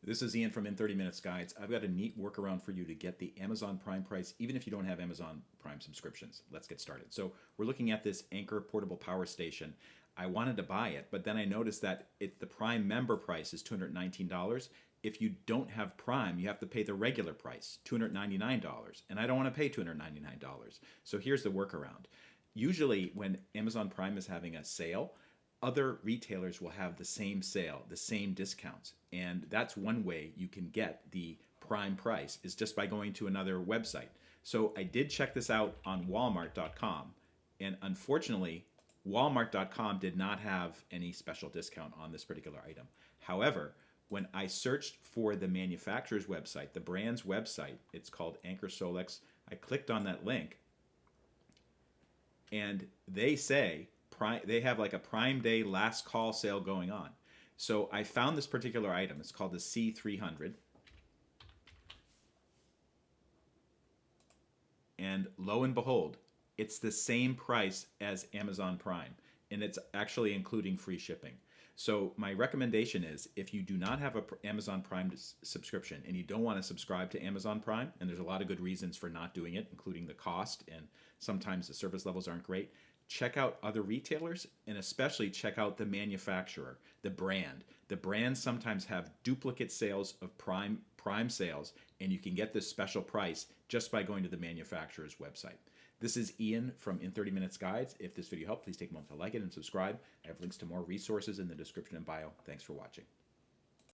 This is Ian from In 30 Minutes Guides. I've got a neat workaround for you to get the Amazon Prime price, even if you don't have Amazon Prime subscriptions. Let's get started. So we're looking at this Anchor portable power station. I wanted to buy it, but then I noticed that the Prime member price is $219. If you don't have Prime, you have to pay the regular price, $299. And I don't want to pay $299. So here's the workaround. Usually when Amazon Prime is having a sale, other retailers will have the same sale, the same discounts. And that's one way you can get the Prime price is just by going to another website. So I did check this out on Walmart.com. And unfortunately, Walmart.com did not have any special discount on this particular item. However, when I searched for the manufacturer's website, the brand's website, it's called Anchor Solex. I clicked on that link and they say they have like a Prime Day last call sale going on. So I found this particular item. It's called the C300. And lo and behold, it's the same price as Amazon Prime. And it's actually including free shipping. So my recommendation is if you do not have an Amazon Prime subscription and you don't want to subscribe to Amazon Prime, and there's a lot of good reasons for not doing it, including the cost, and sometimes the service levels aren't great, check out other retailers and especially check out the manufacturer, the brand. The brands sometimes have duplicate sales of Prime sales, and you can get this special price just by going to the manufacturer's website. This is Ian from In 30 Minutes Guides. If this video helped, please take a moment to like it and subscribe. I have links to more resources in the description and bio. Thanks for watching.